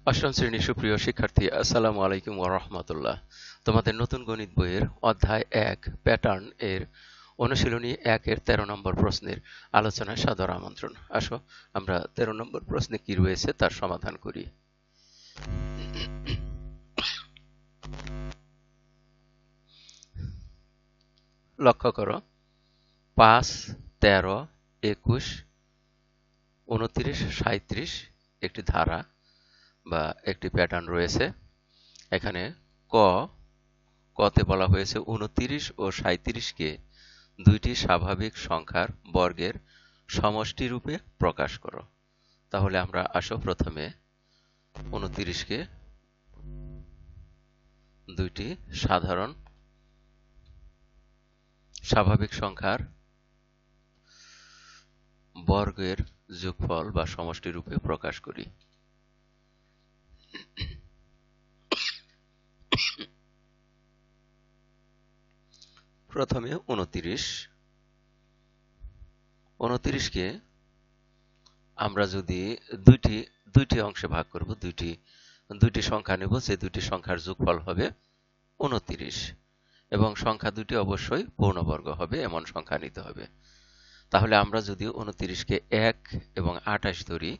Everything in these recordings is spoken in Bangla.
অষ্টম শ্রেণীর সুপ্রিয় শিক্ষার্থী, আসসালামু আলাইকুম ওয়া রাহমাতুল্লাহ। তোমাদের নতুন গণিত বইয়ের অধ্যায় ১ প্যাটার্ন এর অনুশীলনী ১ এর ১৩ নম্বর প্রশ্নের আলোচনায় সাদর আমন্ত্রণ। আসো আমরা ১৩ নম্বর প্রশ্নে কি রয়েছে তার সমাধান করি। লক্ষ্য করো, ৫, ১৩, ২১, ২৯, ৩৭ একটি ধারা বা একটি প্যাটার্ন রয়েছে। এখানে কতে বলা হয়েছে ২৯ ও ৩৭কে দুইটি স্বাভাবিক সংখ্যার বর্গের সমষ্টি রূপে প্রকাশ করো। তাহলে আমরা আসো প্রথমে ২৯কে দুইটি সাধারণ স্বাভাবিক সংখ্যার বর্গের যোগফল বা সমষ্টি রূপে প্রকাশ করি। প্রথমে ২৯কে আমরা যদি দুইটি অংশে ভাগ করব, দুইটি সংখ্যা নেব, যে দুইটি সংখ্যার যোগফল হবে ২৯ এবং সংখ্যা দুটি অবশ্যই পূর্ণবর্গ হবে এমন সংখ্যা নিতে হবে। তাহলে আমরা যদি ২৯কে ১ এবং ২৮ ধরি,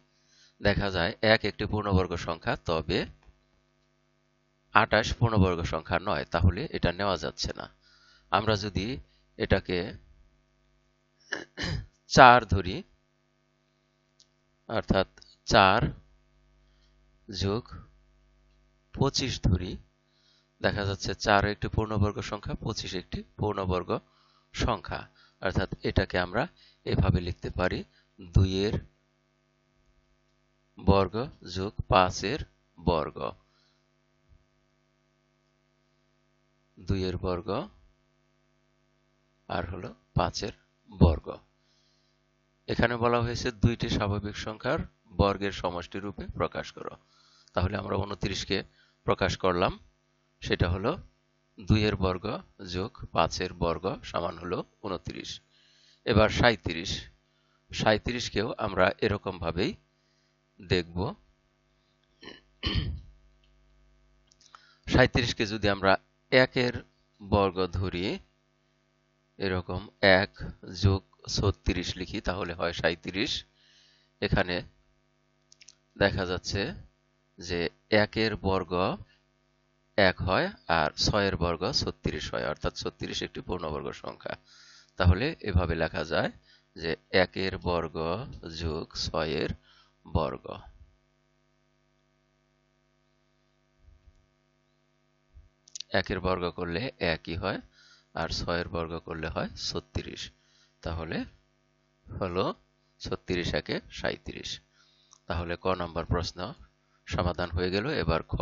দেখা যায় ১ একটি পূর্ণবর্গ সংখ্যা, তবে ২৮ পূর্ণবর্গ সংখ্যা নয়, তাহলে এটা নেওয়া যাচ্ছে না। আমরা যদি এটাকে ৪ ধরি, অর্থাৎ ৪ যোগ ২৫ ধরি, দেখা যাচ্ছে ৪ একটি পূর্ণবর্গ সংখ্যা, ২৫ একটি পূর্ণবর্গ সংখ্যা। অর্থাৎ এটাকে আমরা এভাবে লিখতে পারি ২ এর বর্গ যোগ ৫ এর বর্গ। ২ এর বর্গ আর হলো ৫ এর বর্গ। এখানে বলা হয়েছে দুইটি স্বাভাবিক সংখ্যার বর্গের সমষ্টি রূপে প্রকাশ করো। তাহলে আমরা ২৯কে প্রকাশ করলাম, সেটা হলো ২ এর বর্গ যোগ ৫ এর বর্গ সমান হলো ২৯। এবার ৩৭কেও আমরা এরকম ভাবেই দেখব। ৩৭কে যদি আমরা ১ এর বর্গ ধরি, এরকম ১ যোগ ৩৬ লিখি, তাহলে হয় ৩৭। এখানে দেখা যাচ্ছে যে ১ এর বর্গ ১ হয় আর ৬ এর বর্গ ৩৬ হয়, অর্থাৎ ৩৬ একটি পূর্ণবর্গ সংখ্যা। তাহলে এভাবে লেখা যায় যে ১ এর বর্গ যোগ ৬ এর বর্গ। ১ এর বর্গ করলে ১ই হয়, আর ৬ এর বর্গ করলে হয় ৩৬। তাহলে হলো ৩৬ একে ৩৭। তাহলে ক নম্বর প্রশ্ন সমাধান হয়ে গেল। এবার খ,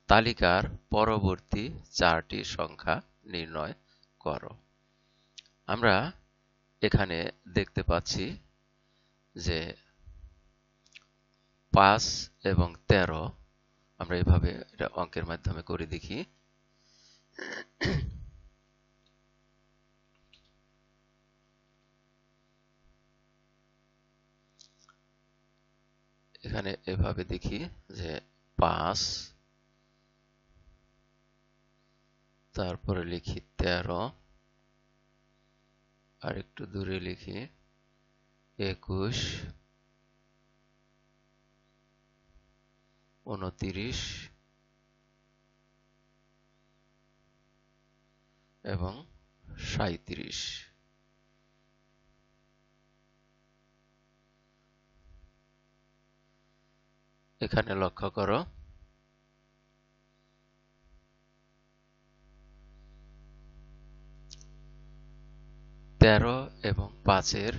তালিকার পরবর্তী ৪টি সংখ্যা নির্ণয় করো। আমরা এখানে দেখতে পাচ্ছি যে ৫ এবং ১৩, আমরা এভাবে এটা অঙ্কের মাধ্যমে করে দেখি। এখানে এভাবে দেখি যে ৫, তারপরে লিখি ১৩, আর একটু দূরে লিখি ২১, ২৯ এবং ৩৭। এখানে লক্ষ্য করো, ১৩ এবং ৫ এর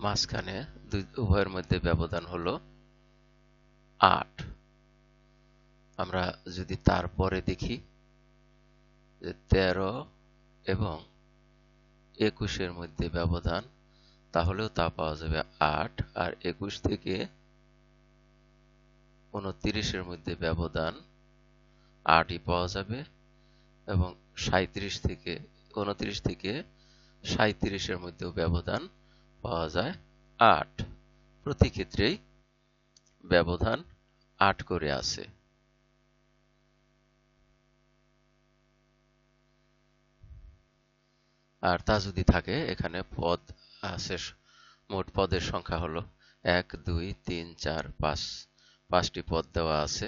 মাঝখানে উভয়ের মধ্যে ব্যবধান হলো ৮। আমরা যদি তারপরে দেখি যে ১৩ এবং ২১ এর মধ্যে ব্যবধান, তাহলেও তা পাওয়া যাবে ৮, আর ২১ থেকে ২৯ এর মধ্যে ব্যবধান ৮ই পাওয়া যাবে, এবং ৩৭ থেকে ২৯ থেকে ৩৭ এর মধ্যেও ব্যবধান পাওয়া যায় ৮। প্রতি ক্ষেত্রেই ব্যবধান 8 করে আছে। আর তা যদি থাকে, এখানে পদ আছে, মোট পদের সংখ্যা হলো 1 2 3 4 5, 5টি পদ দেওয়া আছে,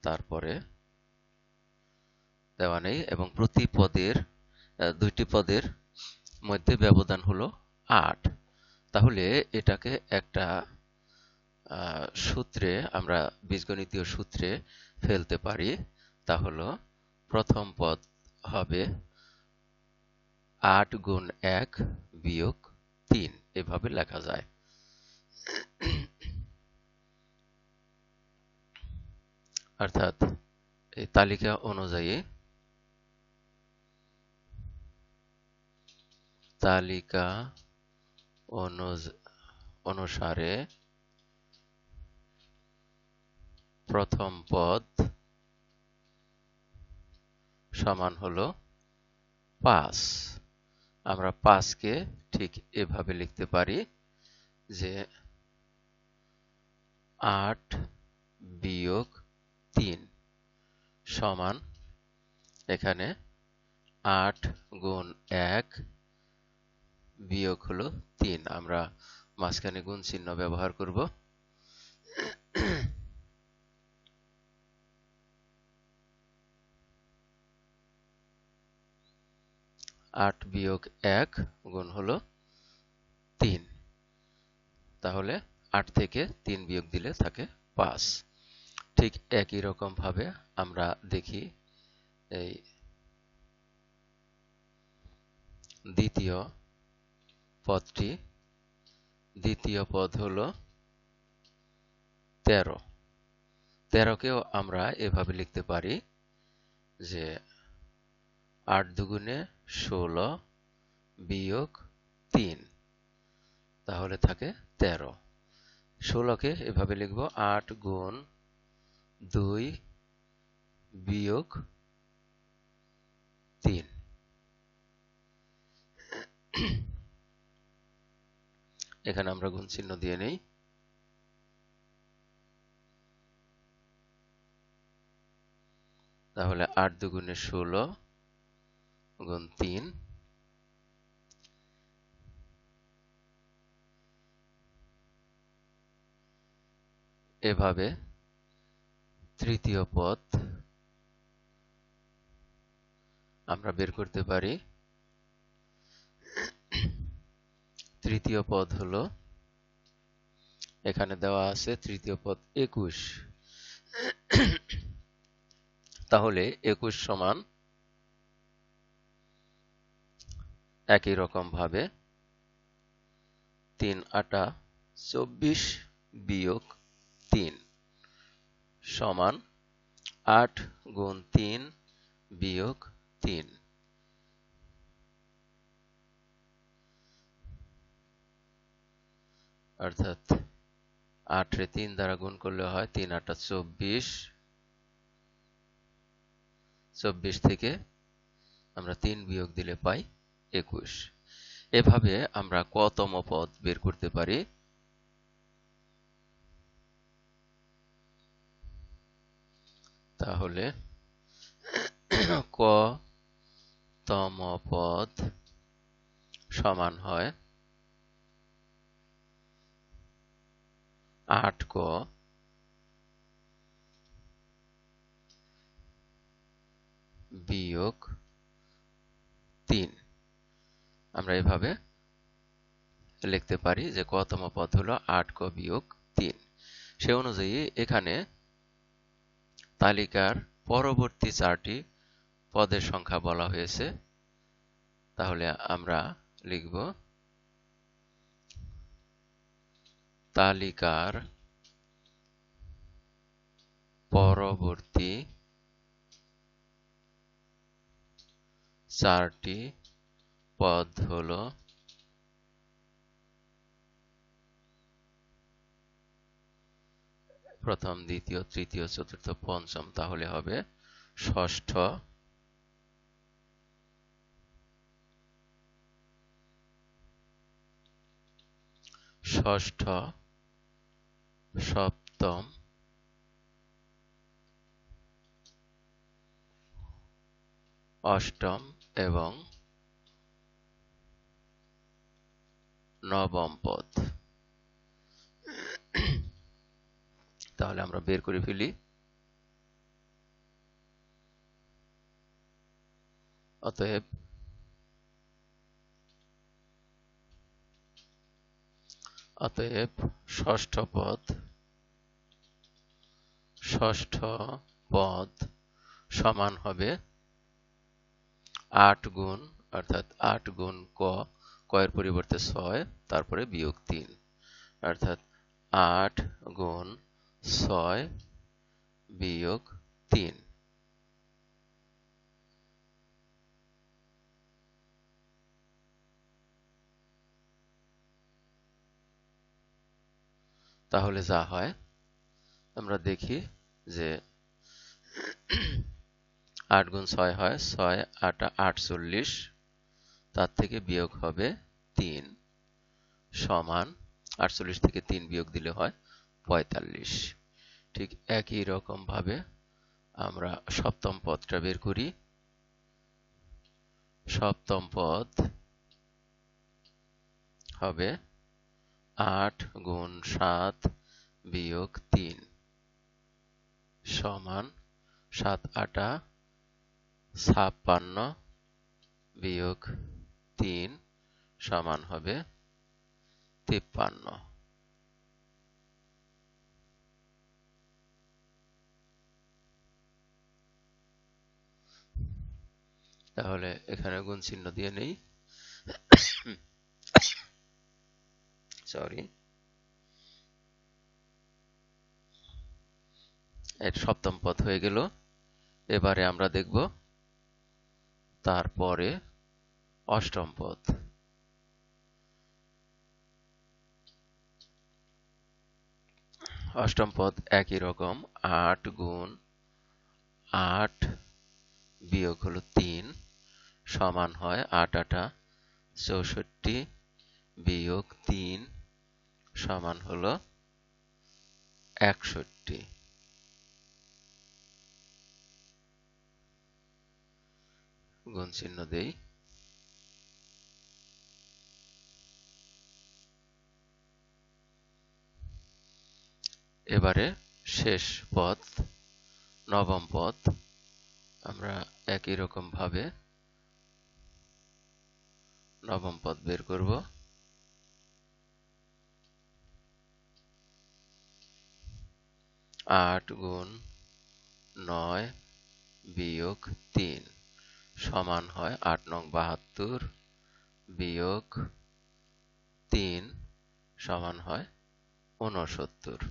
তারপরে দেওয়া নেই, এবং প্রতি পদের 2টি পদের মধ্যে ব্যবধান হলো 8। তাহলে এটাকে একটা সূত্রে, আমরা বীজগণিতীয় সূত্রে ফেলতে পারি। তা হলো প্রথম পদ হবে 8 গুণ 1 বিয়োগ 3, এভাবে লেখা যায়। অর্থাৎ এই তালিকা অনুযায়ী অনুসারে প্রথম পদ সমান হলো 5। আমরা 5 কে ঠিক এভাবে লিখতে পারি যে 8 বিয়োগ 3 সমান, এখানে 8 গুণ 1 বিয়োগ হলো 3, আমরা মাঝখানে গুণ চিহ্ন ব্যবহার করব। 8 বিয়োগ 1 গুণ হলো 3, তাহলে 8 থেকে 3 বিয়োগ দিলে থাকে 5। ঠিক একই রকম ভাবে আমরা দেখি এই দ্বিতীয় পদটি। দ্বিতীয় পদ হলো 13। 13 কেও আমরা এভাবে লিখতে পারি যে 8 দুগুণে 16 বিয়োগ 3, তাহলে থাকে 13। 16 কে এভাবে লিখব 8 গুণ 2 বিয়োগ 3। এখানে আমরা গুণ চিহ্ন দিয়ে নেই। তাহলে 8 দুগুণে 16 গুণ 3, এভাবে তৃতীয় পদ আমরা বের করতে পারি। তৃতীয় পদ হলো, এখানে দেওয়া আছে তৃতীয় পদ 21। তাহলে 21 সমান একই রকম ভাবে 3 8 24 বিয়োগ 3 সমান 8 গুণ 3 বিয়োগ 3। অর্থাৎ 8 রে 3 দ্বারা গুণ করলে হয় 3 8 24। 24 থেকে আমরা 3 বিয়োগ দিলে পাই 21। এভাবে আমরা কতম পদ বের করতে পারি? তাহলে কতম পদ সমান হয় 8 ক বিয়োগ 3। আমরা এভাবে লিখতে পারি যে কতম পদ হলো 8 ক বিয়োগ 3। সে অনুযায়ী এখানে তালিকার পরবর্তী 4টি পদের সংখ্যা বলা হয়েছে। তাহলে আমরা লিখব তালিকার পরবর্তী 4টি পদ হলো প্রথম, দ্বিতীয়, তৃতীয়, চতুর্থ, পঞ্চম। তাহলে হবে ষষ্ঠ, সপ্তম, অষ্টম এবং নবম পদ। তাহলে আমরা বের করে ফেলি। অতএব ষষ্ঠ পদ সমান হবে 8 গুণ, অর্থাৎ 8 গুণ ক এর পরিবর্তে 6, তারপরে বিয়োগ 3, অর্থাৎ 8 গুণ 6 বিয়োগ 3। তাহলে যা হয় আমরা দেখি যে 8 গুণ 6 হয় 6 8 48, তার থেকে বিয়োগ হবে 3 সমান 48 থেকে 3 বিয়োগ দিলে হয় 45। ঠিক একই রকম ভাবে আমরা সপ্তম পদটা বের করি। সপ্তম পদ হবে 8 গুণ 7 বিয়োগ 3 সমান 7 8 56 বিয়োগ 3 সমান হবে 53। তাহলে এখানে গুণ চিহ্ন দিয়ে নেই, সরি, এর সপ্তম পদ হয়ে গেল। এবারে আমরা দেখব তারপরে অষ্টম পদ। অষ্টম পদ একই রকম, 8 গুণ 8 বিয়োগ হলো 3 সমান হয় 8 8 64 বিয়োগ 3 সমান হলো 61। গুণ চিহ্ন দেই। এবারে শেষ পদ নবম পদ, আমরা একই রকম ভাবে নবম পদ বের করব। 8 গুণ 9 বিয়োগ 3 সমান হয় 8 নং 72 বিয়োগ 3 সমান হয় 69।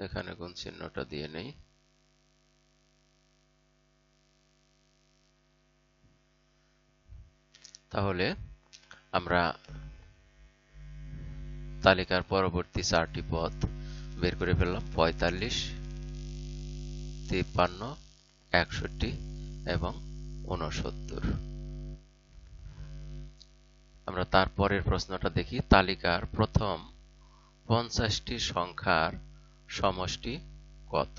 এখানে গুণ চিহ্নটা দিয়ে নেই। তাহলে আমরা তালিকার পরবর্তী 4টি পদ বের করে ফেললাম, 45, 53, 61 এবং 69। আমরা তারপরের প্রশ্নটা দেখি। তালিকার প্রথম 50টি সংখ্যার সমষ্টি কত?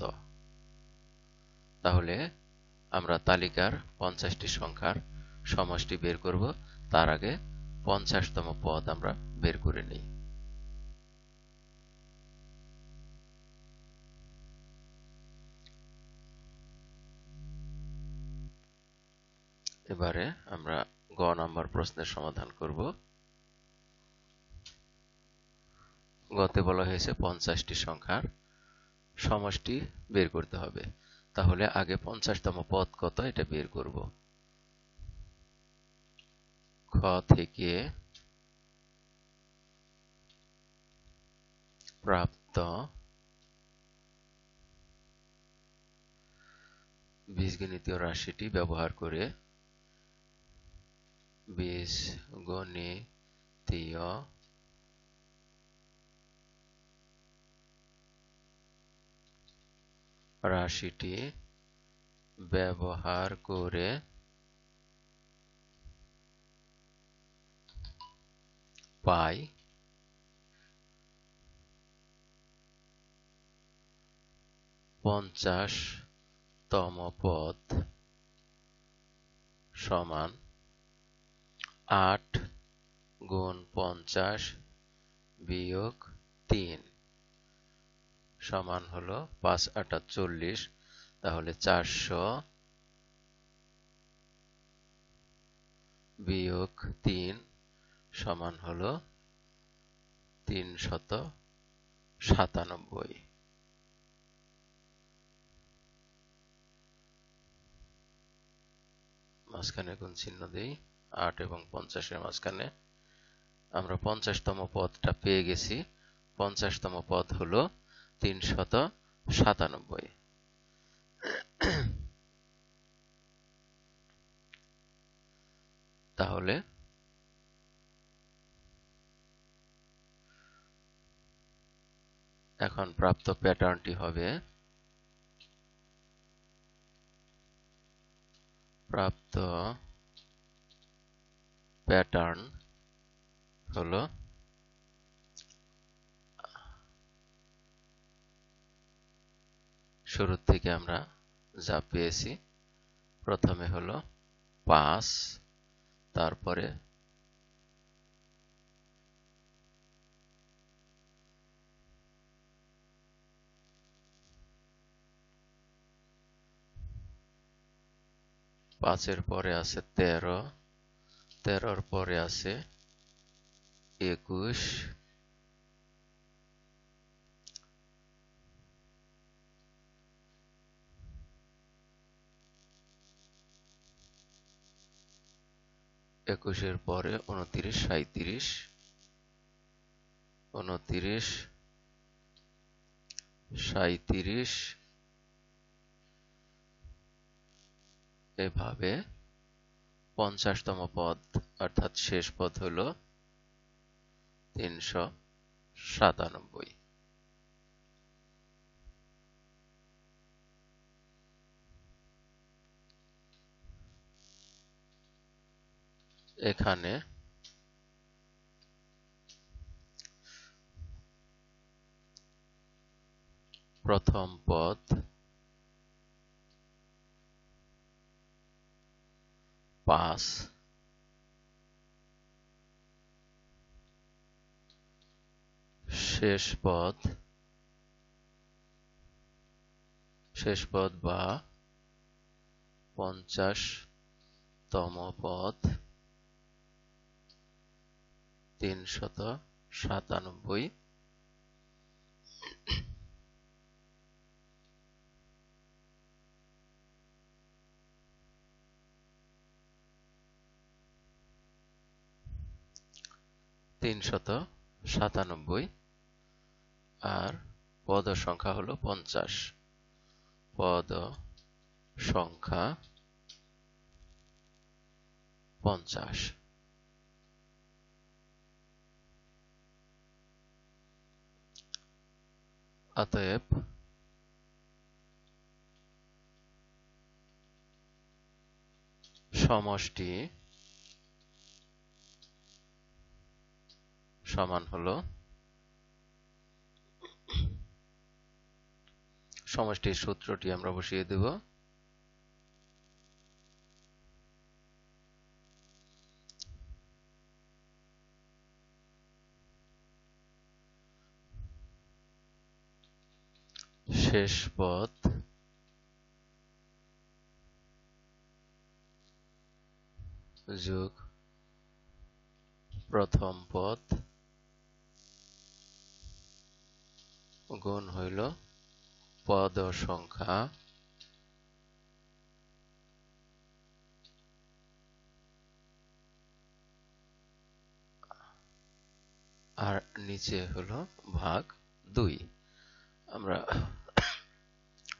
তাহলে আমরা তালিকার 50টি সংখ্যার সমষ্টি বের করব, তার আগে 50তম পদ আমরা বের করে নিই। এবারে আমরা গ নাম্বার প্রশ্নের সমাধান করব। গতে বলা হয়েছে 50টি সংখ্যার সমষ্টি বের করতে হবে। তাহলে আগে 50তম পদ কত এটা বের করব। খ থেকে প্রাপ্ত বীজগণিতীয় রাশিটি ব্যবহার করে বীজগণিতীয় রাশিটি ব্যবহার করে পাই 50তম পদ সমান 8 গুণ 50 বিয়োগ 3 সমান হলো 5 8 40। তাহলে 400 বিয়োগ 3 সমান হলো 397। মাঝখানে গুণ চিহ্ন দেই, 8 এবং 50-এর মাঝখানে। আমরা 50তম পদটা পেয়ে গেছি। 50তম পদ হলো 397। তাহলে এখন প্রাপ্ত প্যাটার্নটি হবে হলো শুরুর থেকে আমরা যা পেয়েছি, প্রথমে হলো 5, তারপরে 5-এর পরে আছে 13, 13-র পরে আছে 21, 21-এর পরে 29, 37, 29, 37, এভাবে 50তম পদ অর্থাৎ শেষ পদ হলো 397। এখানে প্রথম পদ 5, শেষ পদ বা 50তম পদ 397। আর পদ সংখ্যা হলো 50। পদ সংখ্যা 50। অতএব সমষ্টি সমান হলো, সমষ্টির সূত্রটি আমরা বসিয়ে দেব। শেষ পদ যোগ প্রথম পদ গুণ হইল পদ সংখ্যা আর নিচে হলো ভাগ 2। আমরা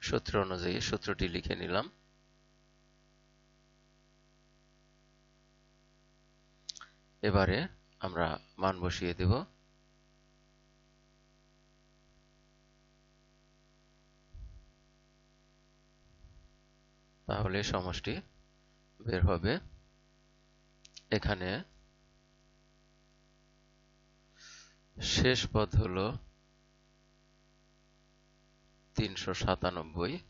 সূত্র অনুযায়ী সূত্রটি লিখে নিলাম। এবারে আমরা মান বসিয়ে দেব। তাহলে সমষ্টি বের হবে। এখানে শেষ পদ হলো 397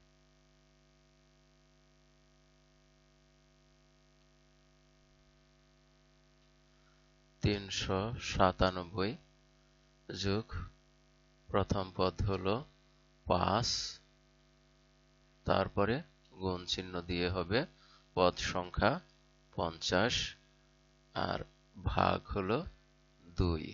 397 যোগ প্রথম পদ হলো 5, তারপরে গুণ চিহ্ন দিয়ে হবে পদ সংখ্যা 50 আর ভাগ হলো 2।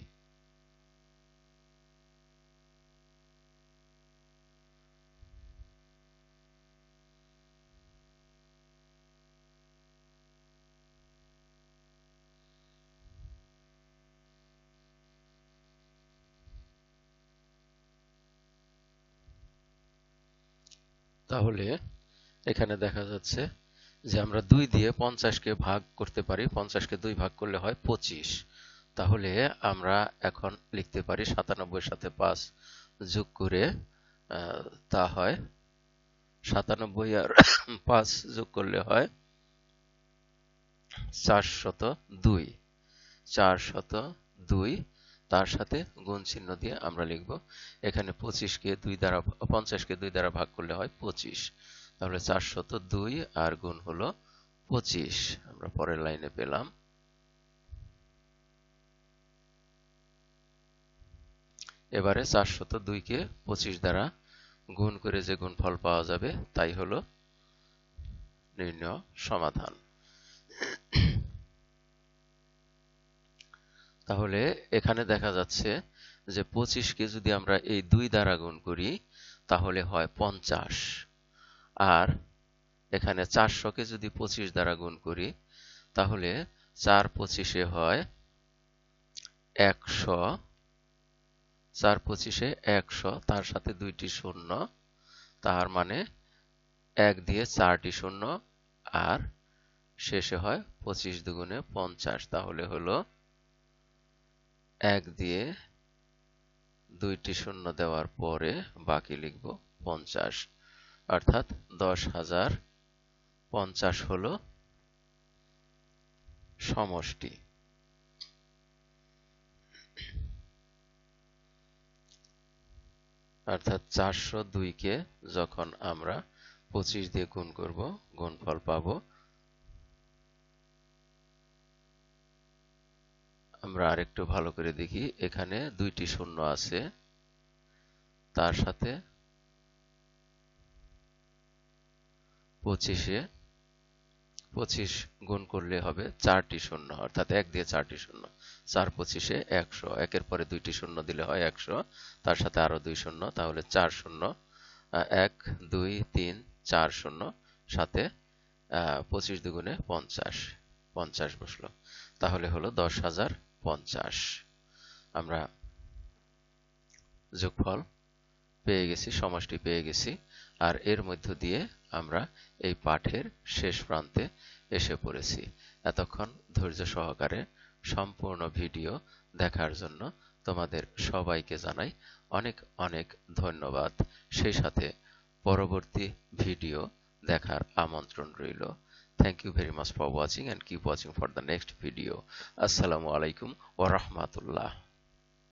তাহলে এখানে দেখা যাচ্ছে যে আমরা 2 দিয়ে 50কে ভাগ করতে পারি, 50কে 2 ভাগ করলে হয় 25। তাহলে আমরা এখন লিখতে পারি 97 সাথে 5 যোগ করে তা হয় 97 আর 5 যোগ করলে হয় 402। 402 তার সাথে গুণ চিহ্ন দিয়ে আমরা লিখব। এখানে 50কে 2 দ্বারা ভাগ করলে হয় 25। তাহলে 402 আর গুণ হলো 25। আমরা পরের লাইনে পেলাম। এবারে 402কে 25 দ্বারা গুণ করে যে গুণফল পাওয়া যাবে তাই হলো নির্ণয় সমাধান। তাহলে এখানে দেখা যাচ্ছে যে 25কে যদি আমরা এই 2 দ্বারা গুণ করি তাহলে হয় 50, আর এখানে 400কে যদি 25 দ্বারা গুণ করি তাহলে 4 25-এ হয় 100, 4 25-এ 100, তার সাথে 2টি শূন্য, তার মানে 1 দিয়ে 4টি শূন্য আর শেষে হয় 25 দুগুণে 50। তাহলে হলো 1 দিয়ে 2টি শূন্য দেওয়ার পরে বাকি লিখব 50, অর্থাৎ 10,050 হলো সমষ্টি। অর্থাৎ 402কে যখন আমরা 25 দিয়ে গুণ করব গুণফল পাবো। আমরা আরেকটু ভালো করে দেখি, এখানে 2টি শূন্য আছে, তার সাথে 25-এ 25 গুণ করলে হবে 4টি শূন্য, অর্থাৎ 1 দিয়ে 4টি শূন্য। 4 25-এ 100, একের পরে 2টি শূন্য দিলে হয় 100, তার সাথে আরো 2 শূন্য, তাহলে 4 শূন্য, 1 2 3 4 শূন্য, সাথে 25 দুগুণে 50, 50 বসলো। তাহলে হলো 10,050। আমরা যোগফল পেয়ে গেছি, সমষ্টি পেয়ে গেছি। আর এর মধ্য দিয়ে আমরা এই পাঠের শেষ প্রান্তে এসে পড়েছি। এতক্ষণ ধৈর্য সহকারে সম্পূর্ণ ভিডিও দেখার জন্য তোমাদের সবাইকে জানাই অনেক অনেক ধন্যবাদ। সেই সাথে পরবর্তী ভিডিও দেখার আমন্ত্রণ রইল। Thank you very much for watching and keep watching for the next video. Assalamu alaikum wa rahmatullah.